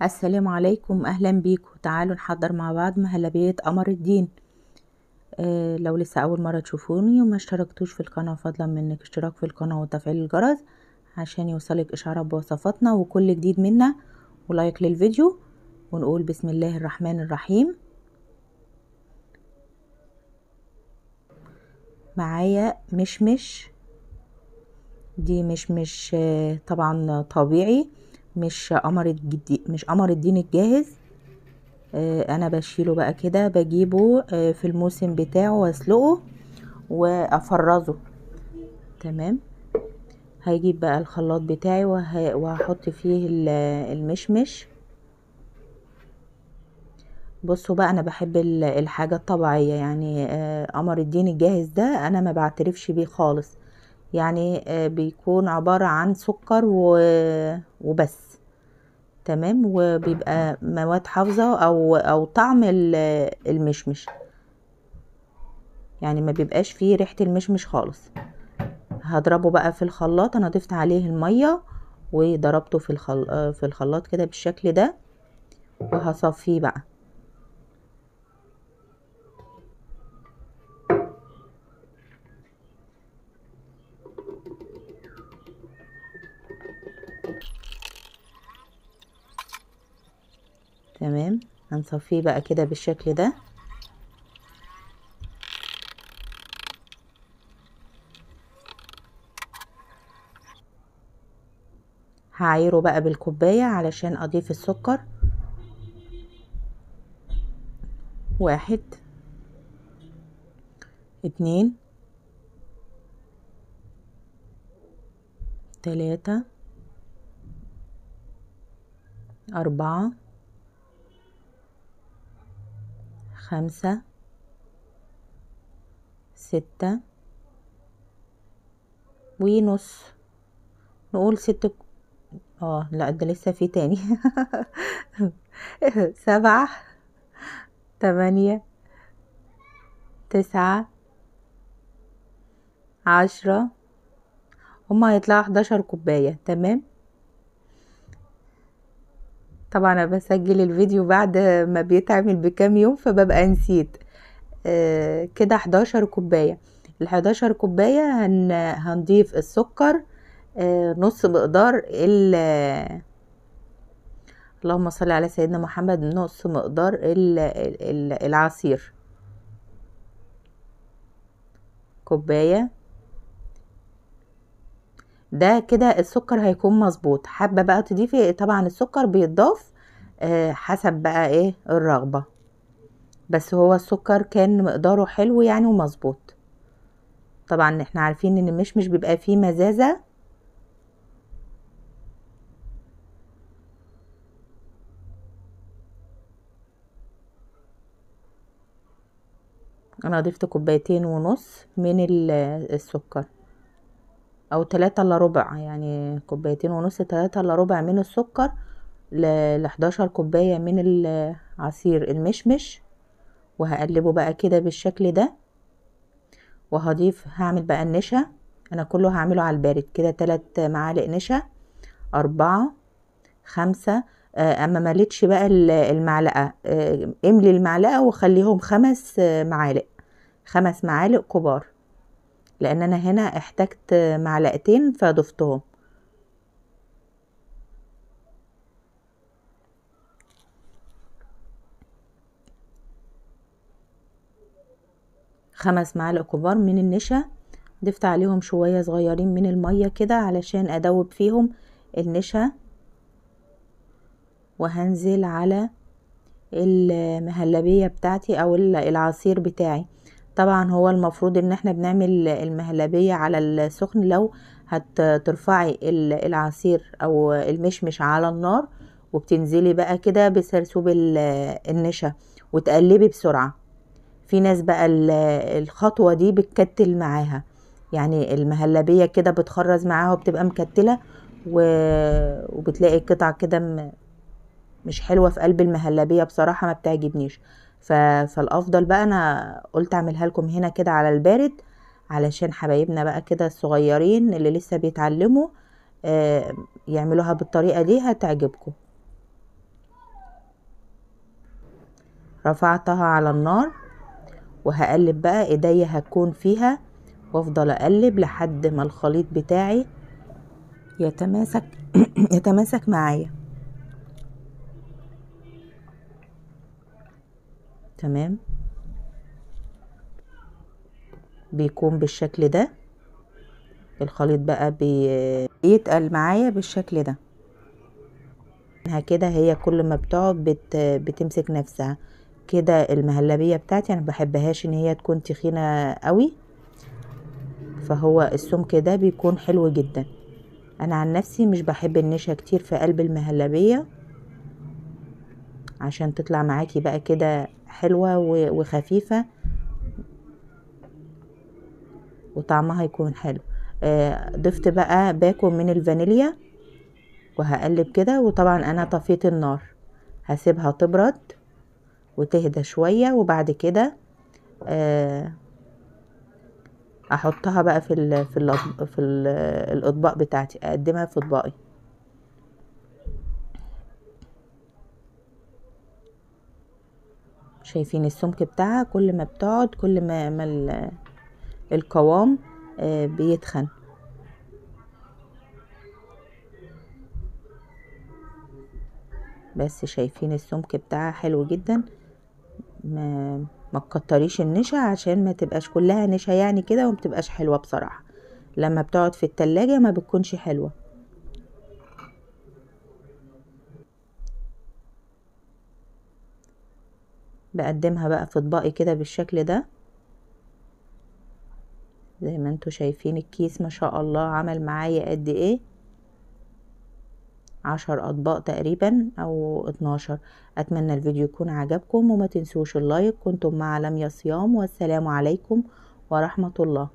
السلام عليكم، اهلا بيكم. تعالوا نحضر مع بعض مهلبية قمر الدين. لو لسه اول مرة تشوفوني وما اشتركتوش في القناة، فضلا منك اشتراك في القناة وتفعيل الجرس عشان يوصلك اشعارات بوصفاتنا وكل جديد منا، ولايك للفيديو. ونقول بسم الله الرحمن الرحيم. معايا مشمش، دي مشمش طبعا طبيعي، مش قمر الدين الجاهز. انا بشيله بقى كده، بجيبه في الموسم بتاعه واسلقه وافرزه. تمام. هجيب بقى الخلاط بتاعي وهحط فيه المشمش. بصوا بقى، انا بحب الحاجة الطبيعية، يعني قمر الدين الجاهز ده انا ما بعترفش بيه خالص. يعني بيكون عبارة عن سكر وبس. تمام. وبيبقى مواد حافظة او طعم المشمش، يعني ما بيبقاش فيه ريحة المشمش خالص. هضربه بقى في الخلاط. انا ضفت عليه المية وضربته في الخلاط كده بالشكل ده، وهصفيه بقى. تمام. هنصفيه بقى كده بالشكل ده. هعايره بقى بالكوباية علشان اضيف السكر. 1 2 3 4 5 6 ونص. نقول 6. لا، ده لسه في تاني. 7 8 9 10. هما هيطلعوا 11 كوباية. تمام. طبعا انا بسجل الفيديو بعد ما بيتعمل بكام يوم، فببقى نسيت. كده 11 كوباية. ال11 كوباية هنضيف السكر نص مقدار اللهم صل على سيدنا محمد، نص مقدار العصير. كوباية. ده كده السكر هيكون مظبوط. حابة بقى تضيفي، طبعا السكر بيتضاف حسب بقى ايه الرغبة، بس هو السكر كان مقداره حلو يعني ومظبوط. طبعا احنا عارفين ان المشمش بيبقى فيه مزازة. انا ضفت 2.5 من السكر، او 3 الا ربع، يعني 2.5 3 الا ربع من السكر ل 11 كوباية من عصير المشمش. وهقلبه بقى كده بالشكل ده. وهضيف، هعمل بقى النشا. انا كله هعمله على البارد كده. 3 معالق نشا، 4 5. اما مليتش بقى المعلقة، املي المعلقة وخليهم 5 معالق، 5 معالق كبار، لان انا هنا احتجت معلقتين فضفتهم. خمس معالق كبار من النشا. ضفت عليهم شوية صغيرين من المية كده علشان ادوب فيهم النشا. وهنزل على المهلبية بتاعتي او العصير بتاعي. طبعا هو المفروض ان احنا بنعمل المهلبية على السخن. لو هترفعي العصير او المشمش على النار، وبتنزلي بقى كده بسرسوب النشا وتقلبي بسرعة. في ناس بقى الخطوة دي بتكتل معاها، يعني المهلبية كده بتخرز معاها وبتبقى مكتلة، وبتلاقي القطع كده مش حلوة في قلب المهلبية، بصراحة ما بتعجبنيش. فالافضل بقى انا قلت اعملها لكم هنا كده على البارد، علشان حبايبنا بقى كده الصغيرين اللي لسه بيتعلموا يعملوها بالطريقة دي هتعجبكم. رفعتها على النار وهقلب بقى، ايديا هتكون فيها وافضل اقلب لحد ما الخليط بتاعي يتماسك يتماسك معايا. تمام، بيكون بالشكل ده الخليط بقى بيتقل معايا بالشكل ده كده. هي كل ما بتقعد بتمسك نفسها كده. المهلبية بتاعتي انا بحبهاش ان هي تكون تخينة قوي، فهو السمك ده بيكون حلو جدا. انا عن نفسي مش بحب النشا كتير في قلب المهلبية عشان تطلع معاكي بقى كده حلوة وخفيفة وطعمها يكون حلو. ضفت بقى باكو من الفانيليا وهقلب كده. وطبعا انا طفيت النار، هسيبها تبرد وتهدى شوية، وبعد كده احطها بقى في الاطباق بتاعتي، اقدمها في اطباقي. شايفين السمك بتاعها كل ما بتقعد كل ما القوام بيتخن. بس شايفين السمك بتاعها حلو جدا. ما تكتريش النشا عشان ما تبقاش كلها نشا يعني كده وما بتبقاش حلوه بصراحه. لما بتقعد في التلاجة ما بتكونش حلوه. بقدمها بقى في اطباقي كده بالشكل ده. زي ما انتوا شايفين الكيس ما شاء الله عمل معايا قد ايه، 10 اطباق تقريبا او 12. اتمنى الفيديو يكون عجبكم، وما تنسوش اللايك. كنتم مع لميا صيام، والسلام عليكم ورحمة الله.